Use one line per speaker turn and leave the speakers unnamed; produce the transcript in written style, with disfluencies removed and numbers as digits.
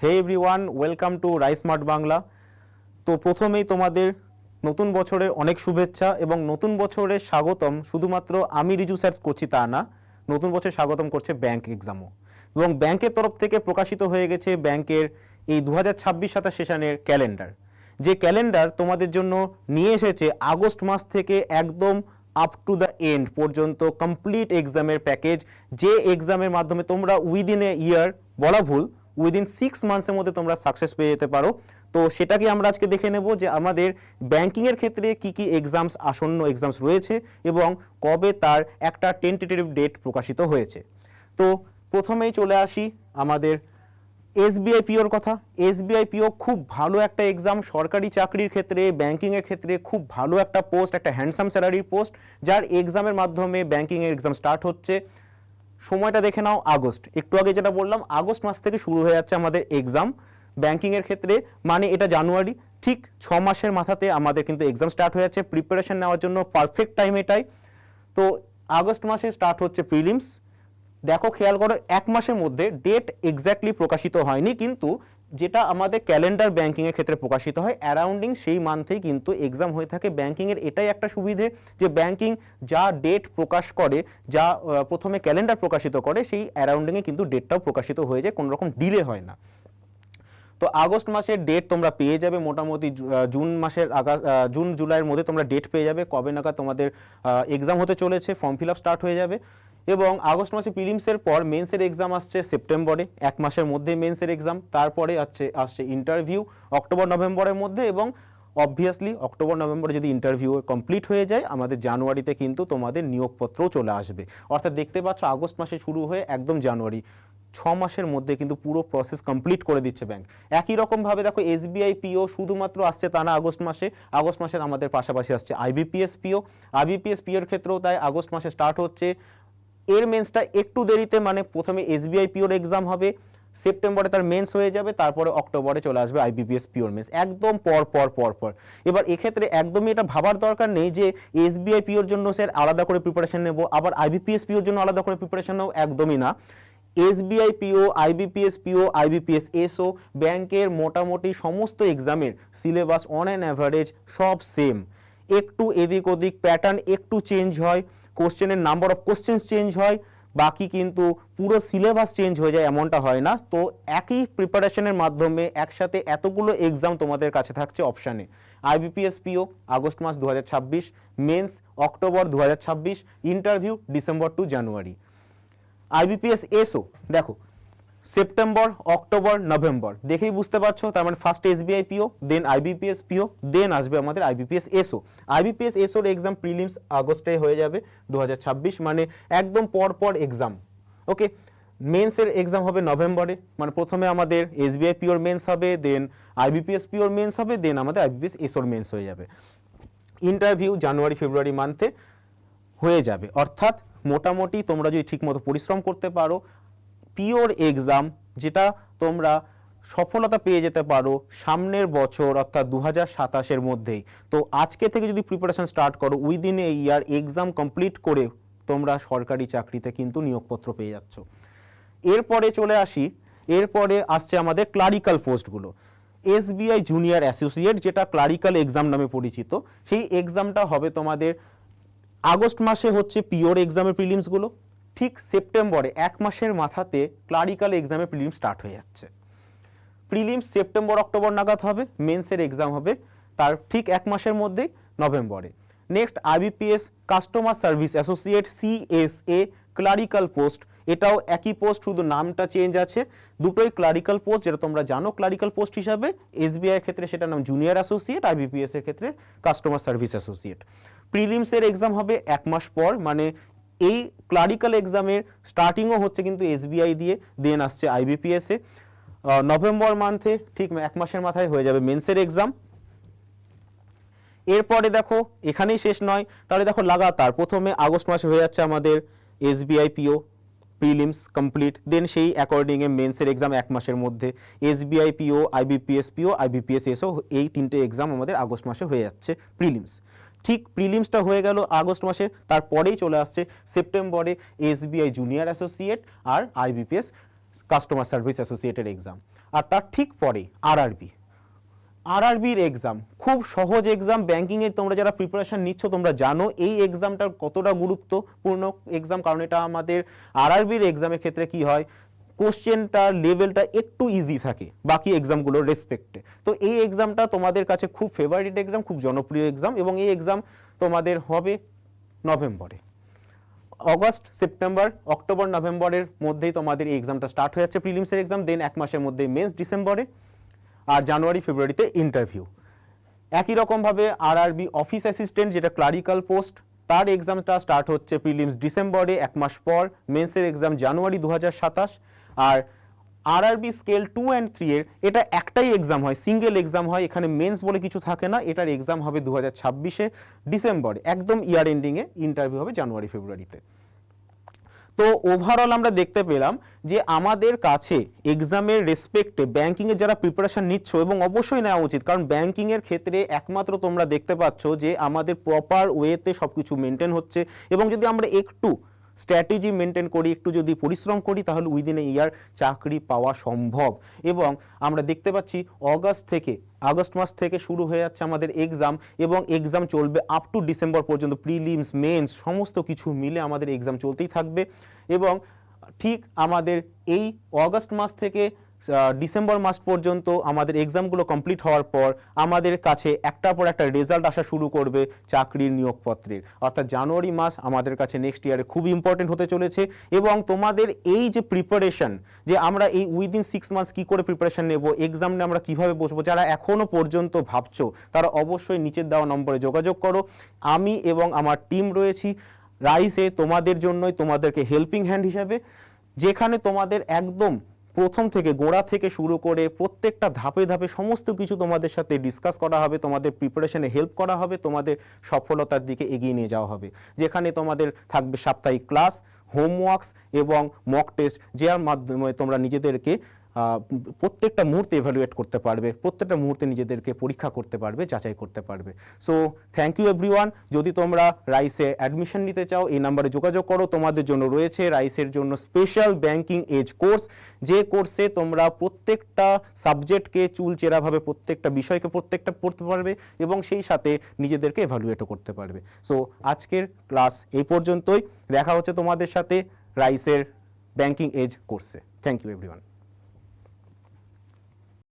Hey everyone, welcome to Rice smart Bangla. তো প্রথমেই তোমাদের নতুন বছরের অনেক শুভেচ্ছা এবং নতুন বছরের স্বাগতম শুধুমাত্র আমি রিজু স্যার করছি তা না, নতুন বছর স্বাগতম করছে ব্যাংক এক্সামও। এবং ব্যাংকের তরফ থেকে প্রকাশিত হয়ে গেছে ব্যাংকের এই 2026-27 সেশনের ক্যালেন্ডার, যে ক্যালেন্ডার তোমাদের জন্য নিয়ে এসেছে আগস্ট মাস থেকে একদম আপ টু দ্য এন্ড পর্যন্ত কমপ্লিট এক্সামের প্যাকেজ, যে এক্সামের মাধ্যমে তোমরা উইদিন এ ইয়ার, বলা ভুল, উইদিন 6 মান্থসের মধ্যে তোমরা সাকসেস পেয়ে যেতে পারো। তো সেটাকে আমরা আজকে দেখে নেব যে আমাদের ব্যাংকিংয়ের ক্ষেত্রে কি কি এক্সামস, আসন্ন এক্সামস রয়েছে এবং কবে তার একটা টেন্টেটিভ ডেট প্রকাশিত হয়েছে। তো প্রথমেই চলে আসি আমাদের এসবিআই পিওর কথা। এসবিআই পিও খুব ভালো একটা এক্সাম, সরকারি চাকরির ক্ষেত্রে, ব্যাংকিংয়ের ক্ষেত্রে খুব ভালো একটা পোস্ট, একটা হ্যান্ডসাম স্যালারির পোস্ট, যার এক্সামের মাধ্যমে ব্যাংকিংয়ের এক্সাম স্টার্ট হচ্ছে। সময়টা দেখে নাও, আগস্ট, একটু আগে যেটা বললাম আগস্ট মাস থেকে শুরু হয়ে যাচ্ছে আমাদের এক্সাম ব্যাংকিংয়ের ক্ষেত্রে, মানে এটা জানুয়ারি, ঠিক 6 মাসের মাথাতে আমাদের কিন্তু এক্সাম স্টার্ট হয়ে যাচ্ছে। প্রিপারেশন নেওয়ার জন্য পারফেক্ট টাইম এটাই। তো আগস্ট মাসে স্টার্ট হচ্ছে প্রিলিমস। দেখো, খেয়াল করো, 1 মাসের মধ্যে ডেট এক্স্যাক্টলি প্রকাশিত হয়নি, কিন্তু যেটা আমাদের ক্যালেন্ডার ব্যাংকিংয়ের ক্ষেত্রে প্রকাশিত হয় অ্যারাউন্ডিং সেই মান্থেই কিন্তু এক্সাম হয়ে থাকে। ব্যাংকিংয়ের এটাই একটা সুবিধে যে ব্যাংকিং যা ডেট প্রকাশ করে, যা প্রথমে ক্যালেন্ডার প্রকাশিত করে, সেই অ্যারাউন্ডিংয়ে কিন্তু ডেটটাও প্রকাশিত হয়ে যায়, কোনো রকম ডিলে হয় না। তো আগস্ট মাসের ডেট তোমরা পেয়ে যাবে মোটামুটি, জুন মাসের জুন জুলাইয়ের মধ্যে তোমরা ডেট পেয়ে যাবে কবে নাগাদ তোমাদের এক্সাম হতে চলেছে, ফর্ম ফিল আপ স্টার্ট হয়ে যাবে। এবং আগস্ট মাসে প্রিলিমসের পর মেন্সের এক্সাম আসছে সেপ্টেম্বরে, 1 মাসের মধ্যে মেন্সের এক্সাম, তারপরে আসছে ইন্টারভিউ অক্টোবর নভেম্বরের মধ্যে, এবং অবভিয়াসলি অক্টোবর নভেম্বরে যদি ইন্টারভিউ কমপ্লিট হয়ে যায় আমাদের জানুয়ারিতে কিন্তু তোমাদের নিয়োগপত্রও চলে আসবে। অর্থাৎ দেখতে পাচ্ছ আগস্ট মাসে শুরু হয়ে একদম জানুয়ারি, 6 মাসের মধ্যে কিন্তু পুরো প্রসেস কমপ্লিট করে দিচ্ছে ব্যাংক। একই রকমভাবে দেখো এসবিআই পিও শুধুমাত্র আসছে তা না আগস্ট মাসের আমাদের পাশাপাশি আসছে আইবিপিএস পিও। আইবিপিএস পিওর ক্ষেত্রেও তাই আগস্ট মাসে স্টার্ট হচ্ছে। এর মেন্সটা একটু দেরিতে, মানে প্রথমে এসবিআই পিওর এক্সাম হবে, সেপ্টেম্বরে তার মেন্স হয়ে যাবে, তারপরে অক্টোবরে চলে আসবে আইবিপিএস পিওর মেন্স, একদম পর। এবার এক্ষেত্রে একদমই এটা ভাবার দরকার নেই যে এসবিআই পিওর জন্য স্যার আলাদা করে প্রিপারেশন নেব, আবার আইবিপিএস পিওর জন্য আলাদা করে প্রিপারেশন নেব, একদমই না। SBI PO, IBPS PO, IBPS SO, ব্যাংকের মোটামুটি সমস্ত এক্সামের সিলেবাস অন অ্যান অ্যাভারেজ সব সেম। একটু এদিক ওদিক প্যাটার্ন একটু চেঞ্জ হয়, কোশ্চেনের নাম্বার অফ কোশ্চেন্স চেঞ্জ হয়, বাকি কিন্তু পুরো সিলেবাস চেঞ্জ হয়ে যায় এমনটা হয় না। তো একই প্রিপারেশনের মাধ্যমে একসাথে এতগুলো এক্সাম তোমাদের কাছে থাকছে অপশানে। আইবিপিএস পিও আগস্ট মাস 2026, mains October 2026, interview December to January. IBPS SO দেখো সেপ্টেম্বর, অক্টোবর, নভেম্বর, দেখেই বুঝতে পারছো, তার মানে first SBI PO, then IBPS PO, then আসবে আমাদের আইবিপিএস এসও। আইবিপিএস এসওর এক্সাম প্রিলিমস আগস্টে হয়ে যাবে 2026, মানে একদম পর এক্সাম। ওকে, মেন্সের এক্সাম হবে নভেম্বরে, মানে প্রথমে আমাদের এসবিআই পিওর মেন্স হবে, দেন আইবিপিএস পিওর মেন্স হবে, দেন আমাদের আইবিপিএস এসওর মেন্স হয়ে যাবে। ইন্টারভিউ জানুয়ারি ফেব্রুয়ারি মান্থে হয়ে যাবে। অর্থাৎ মোটামুটি তোমরা যদি ঠিকমতো পরিশ্রম করতে পারো, পিওর এক্সাম যেটা তোমরা সফলতা পেয়ে যেতে পারো সামনের বছর অর্থাৎ 2027-এর মধ্যেই। তো আজকে থেকে যদি প্রিপারেশন স্টার্ট করো, within a year exam complete করে তোমরা সরকারি চাকরিতে কিন্তু নিয়োগপত্র পেয়ে যাচ্ছ। এরপরে চলে আসি, এরপরে আসছে আমাদের ক্লারিক্যাল পোস্টগুলো। এসবিআই জুনিয়র অ্যাসোসিয়েট, যেটা ক্লারিক্যাল এক্সাম নামে পরিচিত, সেই এক্সামটা হবে তোমাদের আগস্ট মাসে হচ্ছে পিওর এক্সামের প্রিলিমসগুলো, ঠিক সেপ্টেম্বরে 1 মাসের মাথাতে ক্লারিক্যাল এক্সামের প্রিলিমস স্টার্ট হয়ে যাচ্ছে। প্রিলিমস সেপ্টেম্বর অক্টোবর নাগাদ হবে, মেন্সের এক্সাম হবে তার ঠিক 1 মাসের মধ্যেই নভেম্বরে। Next IBPS customer service associate, CSA, clerical post, এটাও একই পোস্ট, শুধু নামটা চেঞ্জ আছে, দুটোই ক্লারিক্যাল পোস্ট, যেটা তোমরা জানো ক্লারিক্যাল পোস্ট হিসাবে। এসবিআই এর ক্ষেত্রে সেটার নাম জুনিয়র অ্যাসোসিয়েট, আইবিপিএস এর ক্ষেত্রে কাস্টমার সার্ভিস অ্যাসোসিয়েট। প্রিলিমসের এক্সাম হবে 1 মাস পর, মানে এই ক্লারিক্যাল এক্সামের স্টার্টিংও হচ্ছে কিন্তু এসবিআই দিয়ে, দেন আসছে আইবিপিএস এ। নভেম্বর মান্থে ঠিক 1 মাসের মাথায় হয়ে যাবে মেন্সের এক্সাম। এরপরে দেখো এখানেই শেষ নয়, তাহলে দেখো লাগাতার প্রথমে আগস্ট মাসে হয়ে যাচ্ছে আমাদের SBI PO prelims complete, then সেই অ্যাকর্ডিংয়ে মেন্সের এক্সাম 1 মাসের মধ্যে, SBI PO, IBPS PO, IBPS SO, এই 3টে এক্সাম আমাদের আগস্ট মাসে হয়ে যাচ্ছে প্রিলিমস। ঠিক প্রিলিমসটা হয়ে গেল আগস্ট মাসে, তারপরেই চলে আসছে সেপ্টেম্বরে এসবিআই জুনিয়র অ্যাসোসিয়েট আর আইবিপিএস কাস্টমার সার্ভিস অ্যাসোসিয়েটের এক্সাম। আর তার ঠিক পরে আরআরবির এক্সাম, খুব সহজ এক্সাম। ব্যাঙ্কিংয়ে তোমরা যারা প্রিপারেশন নিচ্ছ তোমরা জানো এই এক্সামটার কতটা গুরুত্বপূর্ণ এক্সাম, কারণ এটা আমাদের আরআরবির এক্সামের ক্ষেত্রে কি হয়, কোশ্চেনটা লেভেলটা একটু ইজি থাকে বাকি এক্সামগুলোর রেসপেক্টে। তো এই এক্সামটা তোমাদের কাছে খুব ফেভারিট এক্সাম, খুব জনপ্রিয় এক্সাম, এবং এই এক্সাম তোমাদের হবে নভেম্বরে। অগস্ট, সেপ্টেম্বর, অক্টোবর, নভেম্বরের মধ্যেই তোমাদের এই এক্সামটা স্টার্ট হয়ে যাচ্ছে, প্রিলিমসের এক্সাম। দেন 1 মাসের মধ্যে মেন্স ডিসেম্বরে, আর জানুয়ারি ফেব্রুয়ারিতে ইন্টারভিউ। একই রকমভাবে আরআরবি অফিস অ্যাসিস্ট্যান্ট, যেটা ক্লারিক্যাল পোস্ট, তার এক্সামটা স্টার্ট হচ্ছে প্রিলিমস ডিসেম্বরে, 1 মাস পর। মেন্সের এক্সাম জানুয়ারি 2027। আর আরআরবি স্কেল 2 and 3 এর এটা একটাই এক্সাম হয়, সিঙ্গেল এক্সাম হয়, এখানে মেন্স বলে কিছু থাকে না। এটার এক্সাম হবে 2026 ডিসেম্বরে, একদম ইয়ার এন্ডিংয়ে। ইন্টারভিউ হবে জানুয়ারি ফেব্রুয়ারিতে। তো ওভারঅল আমরা দেখতে পেলাম যে আমাদের কাছে এক্সামের রেসপেক্টে ব্যাংকিংয়ের যারা প্রিপারেশন নিচ্ছ, এবং অবশ্যই নেওয়া উচিত, কারণ ব্যাংকিংয়ের ক্ষেত্রে একমাত্র তোমরা দেখতে পাচ্ছ যে আমাদের প্রপার ওয়েতে সব কিছু মেনটেন হচ্ছে, এবং যদি আমরা একটু স্ট্র্যাটেজি মেনটেন করি, একটু যদি পরিশ্রম করি, তাহলে উইদিন এ ইয়ার চাকরি পাওয়া সম্ভব। এবং আমরা দেখতে পাচ্ছি আগস্ট মাস থেকে শুরু হয়ে যাচ্ছে আমাদের এক্সাম, এবং এক্সাম চলবে আপ টু ডিসেম্বর পর্যন্ত। প্রিলিমস, মেন্স সমস্ত কিছু মিলে আমাদের এক্সাম চলতেই থাকবে। এবং ঠিক আমাদের এই অগস্ট মাস থেকে ডিসেম্বর মাস পর্যন্ত আমাদের এক্সামগুলো কমপ্লিট হওয়ার পর আমাদের কাছে একটার পর একটা রেজাল্ট আসা শুরু করবে চাকরির নিয়োগপত্রের। অর্থাৎ জানুয়ারি মাস আমাদের কাছে নেক্সট ইয়ারে খুব ইম্পর্টেন্ট হতে চলেছে। এবং তোমাদের এই যে প্রিপারেশন, যে আমরা এই উইদিন 6 মান্থস কী করে প্রিপারেশন নেব, এক্সাম নিয়ে আমরা কীভাবে বসবো, যারা এখনও পর্যন্ত ভাবছো তারা অবশ্যই নিচের দেওয়া নম্বরে যোগাযোগ করো। আমি এবং আমার টিম রয়েছি রাইসে তোমাদের জন্যই, তোমাদেরকে হেল্পিং হ্যান্ড হিসাবে, যেখানে তোমাদের একদম প্রথম থেকে গোড়া থেকে শুরু করে প্রত্যেকটা ধাপে ধাপে সমস্ত কিছু তোমাদের সাথে ডিসকাস করা হবে, তোমাদের প্রিপারেশনে হেল্প করা হবে, তোমাদের সফলতার দিকে এগিয়ে নিয়ে যাওয়া হবে। যেখানে তোমাদের থাকবে সাপ্তাহিক ক্লাস, হোমওয়ার্কস এবং মক টেস্ট, যার মাধ্যমে তোমরা নিজেদেরকে প্রত্যেকটা মুহূর্তে এভালুয়েট করতে পারবে, প্রত্যেকটা মুহূর্তে নিজেদেরকে পরীক্ষা করতে পারবে, যাচাই করতে পারবে। So thank you everyone. যদি তোমরা রাইসে অ্যাডমিশন নিতে চাও, এই নাম্বারে যোগাযোগ করো। তোমাদের জন্য রয়েছে রাইসের জন্য স্পেশাল ব্যাংকিং এজ কোর্স, যে কোর্সে তোমরা প্রত্যেকটা সাবজেক্টকে চুলচেরাভাবে, প্রত্যেকটা বিষয়কে প্রত্যেকটা পড়তে পারবে, এবং সেই সাথে নিজেদেরকে এভালুয়েটও করতে পারবে। সো আজকের ক্লাস এই পর্যন্তই। দেখা হচ্ছে তোমাদের সাথে রাইসের ব্যাংকিং এজ কোর্সে। Thank you everyone.